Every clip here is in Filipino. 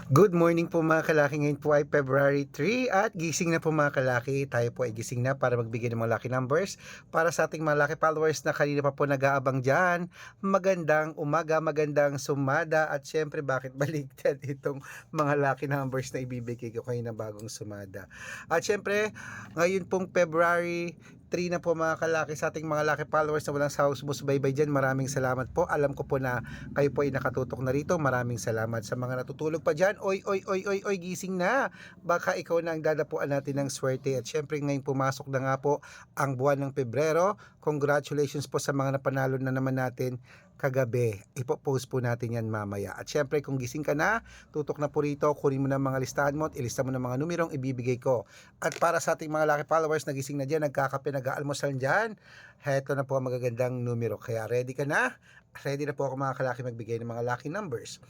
Good morning po mga kalaki. Ngayon po ay February 3 at gising na po mga kalaki. Tayo po ay gising na para magbigay ng mga lucky numbers para sa ating mga lucky followers na kanina pa po nag-aabang dyan. Magandang umaga, magandang sumada at syempre bakit baligtad itong mga lucky numbers na ibibigay ko kayo na bagong sumada. At syempre ngayon pong February 3 na po mga kalaki sa ating mga lucky followers na walang sawang sumusubaybay dyan. Maraming salamat po. Alam ko po na kayo po ay nakatutok na rito. Maraming salamat sa mga natutulog pa dyan. Oy, oy, oy, oy, oy, gising na. Baka ikaw na ang dadapuan natin ng swerte. At syempre ngayon pumasok na nga po ang buwan ng Pebrero. Congratulations po sa mga napanalo na naman natin kagabi. Ipopost po natin yan mamaya. At syempre kung gising ka na, tutok na po rito, kunin mo na mga listahan mo at ilista mo na mga numerong ibibigay ko. At para sa ating mga lucky followers na gising na dyan, nagkakape, nag-aalmusal dyan, heto na po ang magagandang numero. Kaya ready ka na? Ready na po ako mga kalaki magbigay ng mga lucky numbers.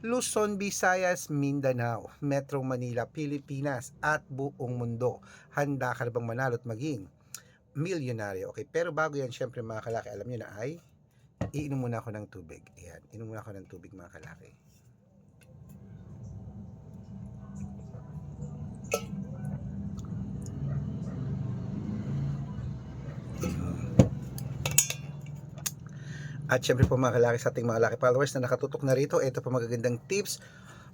Luzon, Visayas, Mindanao, Metro Manila, Pilipinas at buong mundo. Handa ka na bang manalo at maging milyonaryo? Okay, pero bago yan, syempre mga kalaki, alam nyo na ay iinom muna ako ng tubig. Ayan, inom muna ako ng tubig mga kalaki. At syempre po mga kalaki sa ating mga lucky followers na nakatutok na rito, ito po magagandang tips.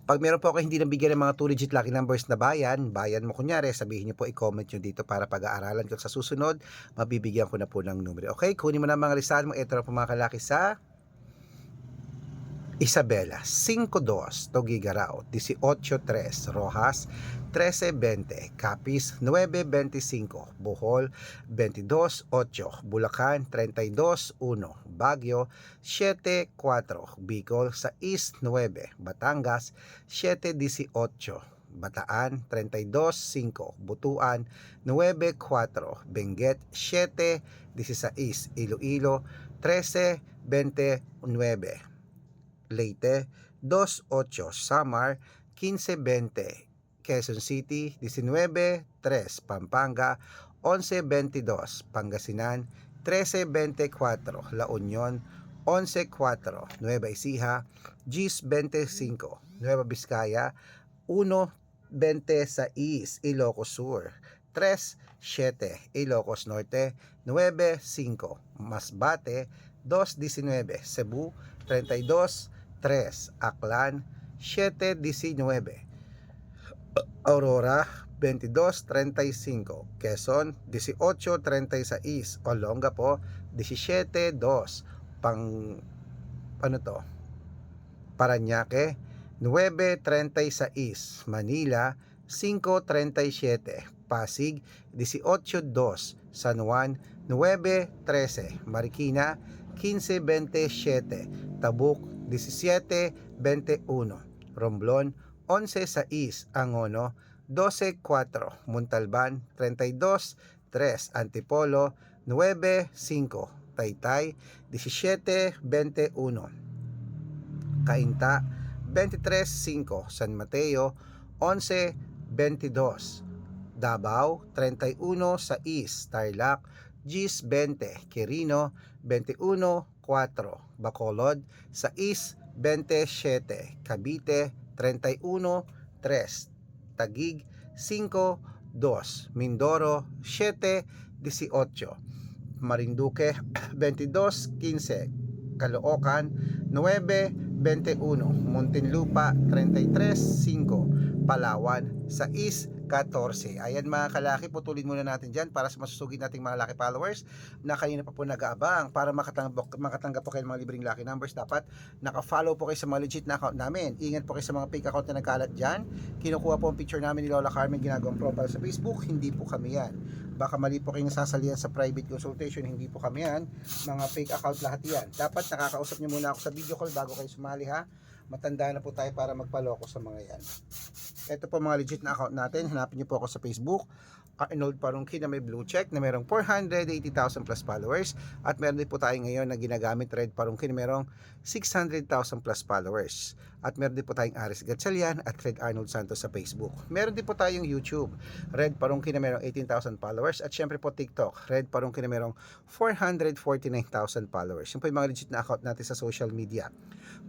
Pag meron po ako hindi nabigyan ng mga 2-digit lucky numbers na bayan mo kunyari, sabihin niyo po, i-comment nyo dito para pag-aaralan ko sa susunod, mabibigyan ko na po ng numero. Okay, kunin mo na mga listahan mo. Ito na po mga kalaki sa Isabela, 5-2, Tugigaraw, 18-3, Rojas, 13-20, Capiz, 9-25, Bohol, 22-8, Bulacan, 32-1, Baguio, 7-4, Bicol, 6-9, Batangas, 7-18, Bataan, 32-5, Butuan, 9-4, Benguet, 7-16, Iloilo, 13-29, Leyte, 2-8, Samar, 15-20, Quezon City, 19-3, Pampanga, 11-22, Pangasinan, 13-24, La Union, 11-4, Nueva Ecija, 10-25, Nueva Vizcaya, 1-26, Ilocos Sur, 3-7, Ilocos Norte, 9-5, Masbate, 2-19, Cebu, 32-3, Aklan, 7-19, Aurora, 22-35, Quezon, 18-36, Olongapo, 17-2, Parañaque, 9-36, Manila, 5-37, Pasig, 18-2, San Juan, 9-13, Marikina, 15-27, Tabuk, 17-21, Romblon, 11-6, Angono, 12-4, Montalban, 32-3, Antipolo, 9-5, Taytay, 17-21, Cainta, 23-5, San Mateo, 11-22, Davao, 31-6, Tarlac, 10-20, Quirino, 21-4, Bacolod, 6-27, Cavite, 31-3, Taguig, 5-2, Mindoro, 7-18, Marinduque, 22-15, Caloocan, 9-21, Muntinlupa, 33-5, Palawan, 6-14. Ayan mga kalaki, putulin muna natin dyan para sa masusugid nating mga lucky followers na kanina pa po nag-aabang. Para makatanggap po kayo ng mga libreng lucky numbers, dapat naka-follow po kayo sa mga legit na account namin. Ingat po kayo sa mga fake account na nagkalat dyan. Kinukuha po ang picture namin ni Lola Carmen, ginagawang profile sa Facebook. Hindi po kami yan. Baka mali po kayong nasasalihan sa private consultation. Hindi po kami yan. Mga fake account lahat yan. Dapat nakakausap nyo muna ako sa video call bago kayo sumali ha. Matanda na po tayo para magpaloko sa mga yan. Ito po mga legit na account natin. Hanapin nyo po ako sa Facebook, Arnold Parungki, na may blue check na merong 480,000 plus followers. At meron din po tayo ngayon na ginagamit Red Parungki na merong 600,000 plus followers. At meron din po tayong Aris Gatchalian at Red Arnold Santos sa Facebook. Meron din po tayong YouTube, Red Parungki na merong 18,000 followers. At syempre po TikTok, Red Parungki na merong 449,000 followers. Yun po yung mga legit na account natin sa social media.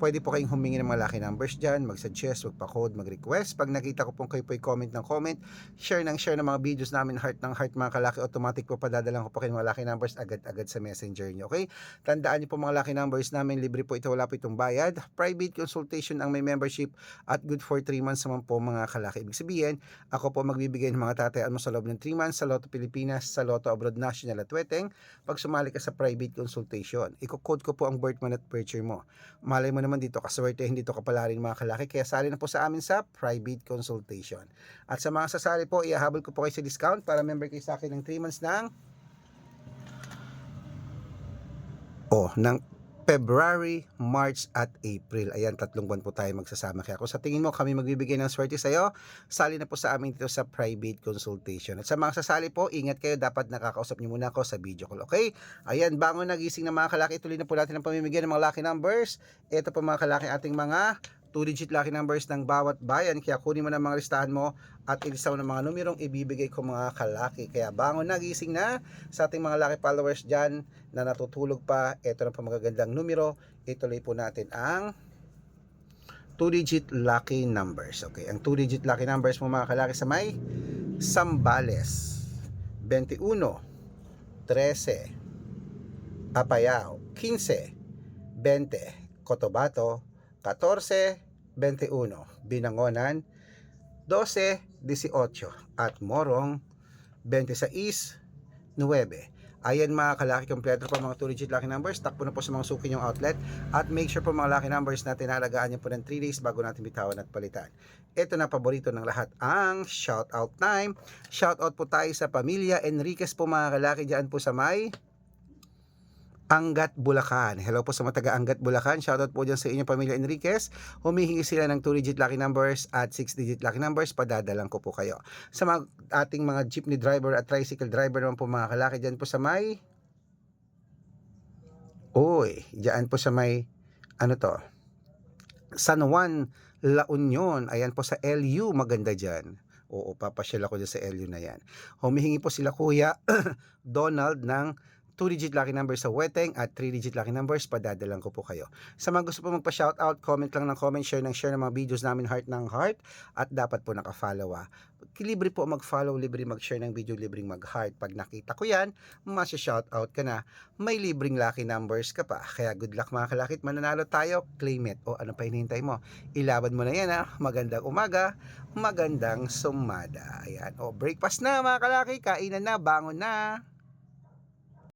Pwede po kayong humingi ng mga lucky numbers dyan, mag-suggest, magpa-code, mag-request. Pag nakita ko pong kayo po comment ng comment, share ng mga videos namin, heart ng heart mga kalaki, automatic po padadalang ko po kayo mga lucky numbers agad-agad sa messenger nyo. Okay? Tandaan nyo po mga lucky numbers namin, libre po ito, wala po itong bayad. Private consultation ang may membership at good for 3 months naman po mga kalaki. Ibig sabihin, ako po magbibigay ng mga tatayaan mo sa loob ng 3 months sa Lotto Pilipinas, sa Lotto Abroad National at Weteng. Pag sumali ka sa private consultation, iko-code ko po ang birth month at birthday mo. Malay mo naman dito kaswerte, hindi to kapalarin mga kalaki, kaya sali na po sa amin sa private consultation. At sa mga sasali po, ihahabol ko po kayo sa discount para member kayo sa akin ng 3 months ng February, March at April. Ayan, 3 buwan po tayo magsasama. Kaya kung sa tingin mo kami magbibigay ng swerte sa'yo, sali na po sa amin dito sa private consultation. At sa mga sasali po, ingat kayo. Dapat nakakausap niyo muna ako sa video call. Okay? Ayan, bangon na gising ng mga kalaki. Tuloy na po natin ang pamimigay ng mga lucky numbers. Ito po mga kalaki ating mga 2-digit lucky numbers ng bawat bayan. Kaya kunin mo na mga listahan mo at ilista mo ng mga numerong ibibigay ko mga kalaki. Kaya bangon na, gising na sa ating mga lucky followers dyan na natutulog pa. Ito na po magagandang numero. Ituloy po natin ang 2-digit lucky numbers. Okay, ang 2-digit lucky numbers mo mga kalaki sa may Zambales, 21, 13, Apayao, 15, 20, Cotabato, 14, 21, Binangonan, 12, 18, at Morong, 26, 9. Ayan mga kalaki, kompleto po mga 2-digit lucky numbers. Takpo na po sa mga suki nyong outlet. At make sure po mga lucky numbers na tinalagaan nyo po ng 3 days bago natin bitawan at palitan. Ito na paborito ng lahat, ang shoutout time. Shoutout po tayo sa pamilya Enriquez po mga kalaki dyan po sa may Angat, Bulacan. Hello po sa mga taga Angat, Bulacan. Shoutout po dyan sa inyong pamilya Enriquez. Humihingi sila ng 2-digit lucky numbers at 6-digit lucky numbers. Padadalang ko po kayo. Sa mga ating mga jeepney driver at tricycle driver naman po mga kalaki dyan po sa may dyan po sa may San Juan, La Union. Ayan po sa LU, maganda dyan. Oo, papasyal ako dyan sa LU na yan. Humihingi po sila Kuya Donald ng 2-digit lucky numbers sa Weteng at 3-digit lucky numbers, padadalang ko po kayo. Sa mga gusto po magpa-shoutout, comment lang ng comment, share ng mga videos namin, heart ng heart, at dapat po naka-follow Libre po mag-follow, libre mag-share ng video, libreng mag-heart. Pag nakita ko yan, masya-shoutout ka na, may libreng lucky numbers ka pa. Kaya good luck mga kalakit, mananalo tayo, claim it. O ano pa hinihintay mo? Ilaban mo na yan Magandang umaga, magandang sumada. Ayan, breakfast na mga kalaki, kainan na, bangon na.